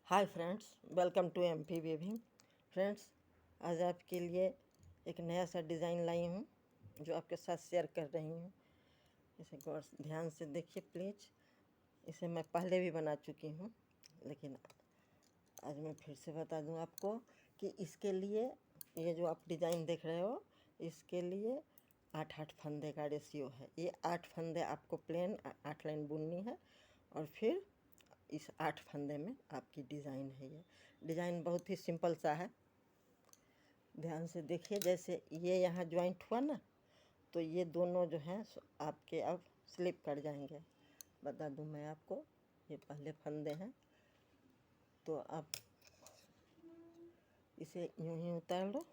Hi friends, welcome to MP weaving. Friends, आज आपके लिए एक नया सा डिज़ाइन लाई हूँ जो आपके साथ शेयर कर रही हूँ। इसे गौर ध्यान से देखिए प्लीज़। इसे मैं पहले भी बना चुकी हूँ, लेकिन आज मैं फिर से बता दूँ आपको कि इसके लिए ये जो आप डिज़ाइन देख रहे हो, इसके लिए 8-8 फंदे का रेशियो है। ये 8 फंदे आपको प्लेन 8 लाइन बुननी है और फिर इस 8 फंदे में आपकी डिज़ाइन है। ये डिज़ाइन बहुत ही सिंपल सा है, ध्यान से देखिए। जैसे ये यहाँ ज्वाइंट हुआ ना, तो ये दोनों जो हैं आपके अब स्लिप कर जाएंगे। बता दूं मैं आपको, ये पहले फंदे हैं, तो आप इसे यूं ही उतार लो,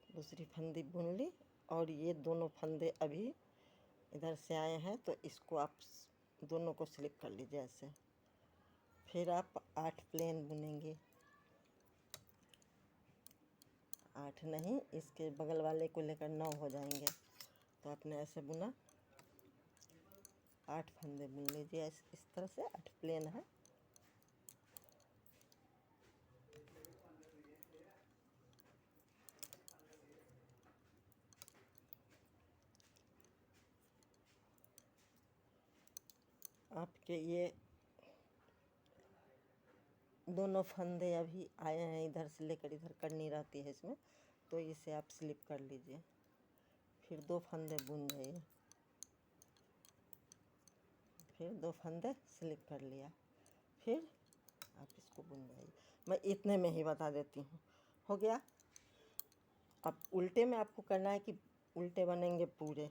दूसरी फंदी बुन ली और ये दोनों फंदे अभी इधर से आए हैं, तो इसको आप दोनों को स्लिप कर लीजिए ऐसे। फिर आप 8 प्लेन बुनेंगे, 8 नहीं, इसके बगल वाले को लेकर 9 हो जाएंगे। तो आपने ऐसे बुना, 8 फंदे बुन लीजिए इस तरह से। 8 प्लेन है। आपके ये दोनों फंदे अभी आए हैं, इधर से लेकर इधर करनी रहती है इसमें, तो इसे आप स्लिप कर लीजिए। फिर 2 फंदे बुन जाइए, फिर 2 फंदे स्लिप कर लिया, फिर आप इसको बुन जाइए। मैं इतने में ही बता देती हूँ, हो गया। अब उल्टे में आपको करना है कि उल्टे बनेंगे पूरे,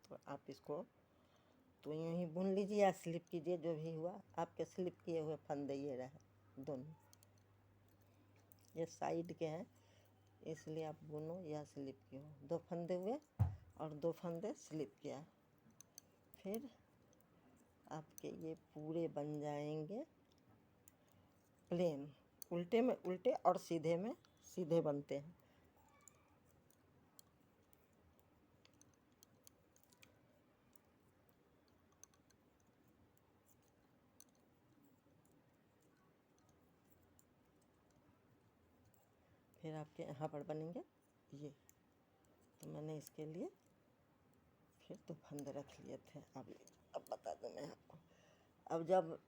तो आप इसको तो यूँ ही बुन लीजिए या स्लिप कीजिए, जो भी हुआ। आपके स्लिप किए हुए फंदे ये रहे दोनों, ये साइड के हैं, इसलिए आप बुनो या स्लिप किए हो। 2 फंदे हुए और 2 फंदे स्लिप किया, फिर आपके ये पूरे बन जाएंगे प्लेन। उल्टे में उल्टे और सीधे में सीधे बनते हैं। फिर आपके यहाँ पर बनेंगे ये। तो मैंने इसके लिए फिर 2 फंदे रख लिए थे। अब बता दूँ मैं आपको। अब जब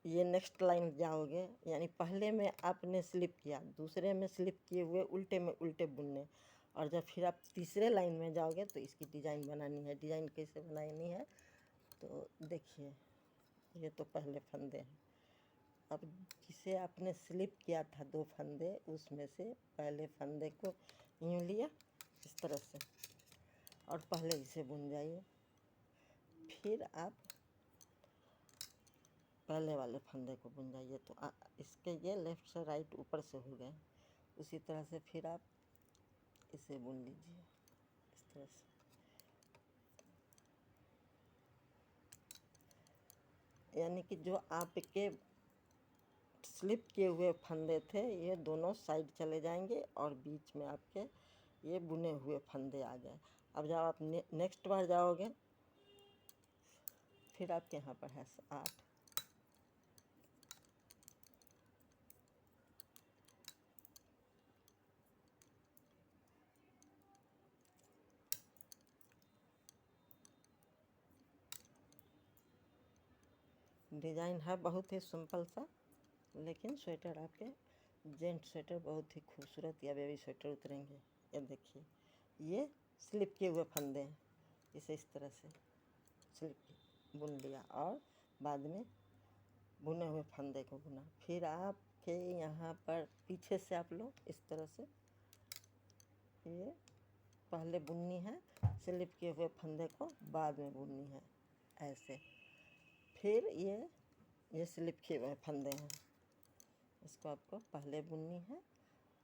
ये नेक्स्ट लाइन जाओगे, यानी पहले में आपने स्लिप किया, दूसरे में स्लिप किए हुए उल्टे में उल्टे बुनने, और जब फिर आप तीसरे लाइन में जाओगे तो इसकी डिज़ाइन बनानी है। डिज़ाइन कैसे बनानी है तो देखिए, ये तो पहले फंदे हैं। अब जिसे आपने स्लिप किया था 2 फंदे, उसमें से पहले फंदे को यूँ लिया इस तरह से और पहले इसे बुन जाइए। फिर आप पहले वाले फंदे को बुन जाइए। तो इसके ये लेफ़्ट से राइट ऊपर से हो गए। उसी तरह से फिर आप इसे बुन लीजिए इस तरह से। यानी कि जो आपके स्लिप किए हुए फंदे थे, ये दोनों साइड चले जाएंगे और बीच में आपके ये बुने हुए फंदे आ गए। अब जब आप नेक्स्ट बार जाओगे, फिर आपके यहाँ पर है 8। डिज़ाइन है बहुत ही सिंपल सा, लेकिन स्वेटर आपके जेंट स्वेटर बहुत ही खूबसूरत या बेबी स्वेटर उतरेंगे। ये देखिए, ये स्लिप किए हुए फंदे हैं, इसे इस तरह से स्लिप बुन लिया और बाद में बुने हुए फंदे को बुना। फिर आपके यहाँ पर पीछे से आप लो इस तरह से, ये पहले बुननी है, स्लिप किए हुए फंदे को बाद में बुननी है ऐसे। फिर ये स्लिप किए हुए फंदे हैं, इसको आपको पहले बुननी है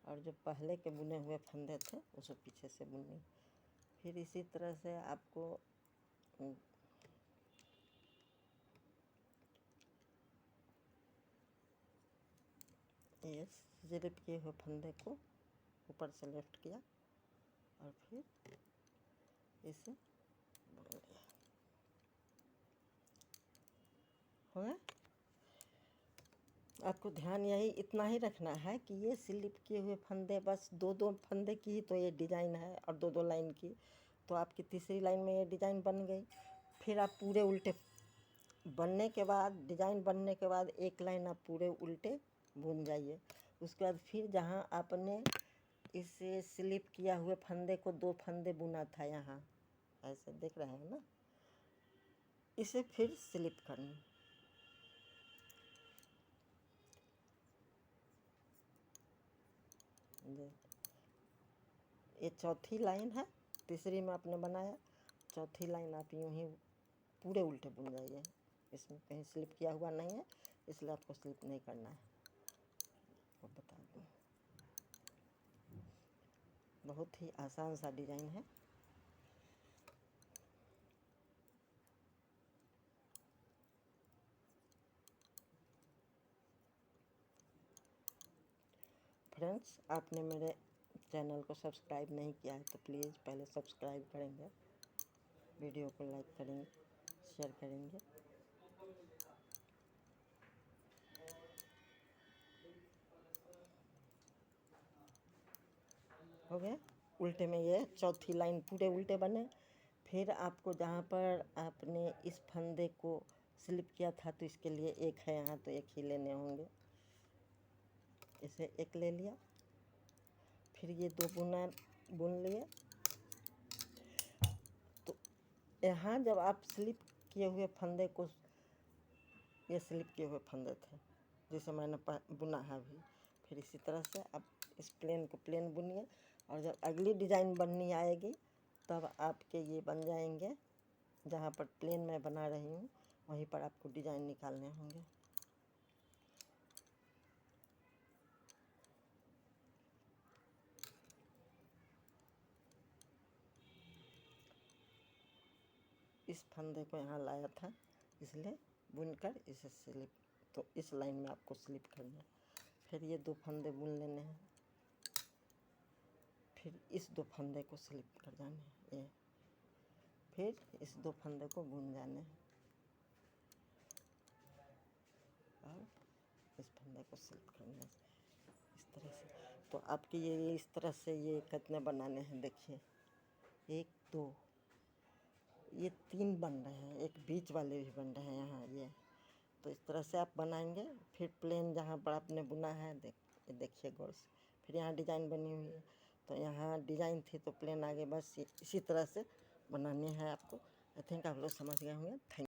और जो पहले के बुने हुए फंदे थे उसको पीछे से बुननी। फिर इसी तरह से आपको ये स्लिप किए हुए फंदे को ऊपर से लेफ्ट किया और फिर इसे बुन लिया। हो गया। आपको ध्यान यही इतना ही रखना है कि ये स्लिप किए हुए फंदे बस दो दो फंदे की ही तो ये डिज़ाइन है और दो दो लाइन की, तो आपकी तीसरी लाइन में ये डिज़ाइन बन गई। फिर आप पूरे उल्टे बनने के बाद, डिज़ाइन बनने के बाद एक लाइन आप पूरे उल्टे बुन जाइए। उसके बाद फिर जहाँ आपने इसे स्लिप किया हुए फंदे को दो फंदे बुना था, यहाँ ऐसे देख रहे हैं ना, इसे फिर स्लिप करना। ये चौथी लाइन है, तीसरी में आपने बनाया, चौथी लाइन आप यूं ही पूरे उल्टे बुन जाइए। इसमें कहीं स्लिप किया हुआ नहीं है, इसलिए आपको स्लिप नहीं करना है। वो बता दूँ, बहुत ही आसान सा डिज़ाइन है। फ्रेंड्स, आपने मेरे चैनल को सब्सक्राइब नहीं किया है तो प्लीज़ पहले सब्सक्राइब करेंगे, वीडियो को लाइक करेंगे, शेयर करेंगे। हो गया, उल्टे में ये चौथी लाइन पूरे उल्टे बने। फिर आपको जहाँ पर आपने इस फंदे को स्लिप किया था तो इसके लिए एक है यहाँ, तो एक ही लेने होंगे। इसे एक ले लिया, फिर ये दो बुन लिए। तो यहाँ जब आप स्लिप किए हुए फंदे को, ये स्लिप किए हुए फंदे थे जिसे मैंने बुना है अभी, फिर इसी तरह से आप इस प्लेन को प्लेन बुनिए, और जब अगली डिज़ाइन बननी आएगी तब आपके ये बन जाएंगे। जहाँ पर प्लेन मैं बना रही हूँ वहीं पर आपको डिज़ाइन निकालने होंगे। इस फंदे को यहाँ लाया था, इसलिए बुनकर इसे स्लिप, तो इस लाइन में आपको स्लिप करना है। फिर ये दो फंदे बुन लेने हैं, फिर इस दो फंदे को स्लिप कर जाने हैं, ये फिर इस दो फंदे को बुन जाने हैं और इस फंदे को स्लिप करना है इस तरह से। तो आपके ये इस तरह से ये कितने बनाने हैं देखिए, एक दो, ये तीन बन रहे हैं, एक बीच वाले भी बन रहे हैं यहाँ ये। तो इस तरह से आप बनाएंगे। फिर प्लेन जहाँ पर आपने बुना है देखिए गौर से, फिर यहाँ डिज़ाइन बनी हुई है, तो यहाँ डिज़ाइन थी तो प्लेन आगे, बस इसी तरह से बनानी है आपको। आई थिंक आप लोग समझ गए होंगे। थैंक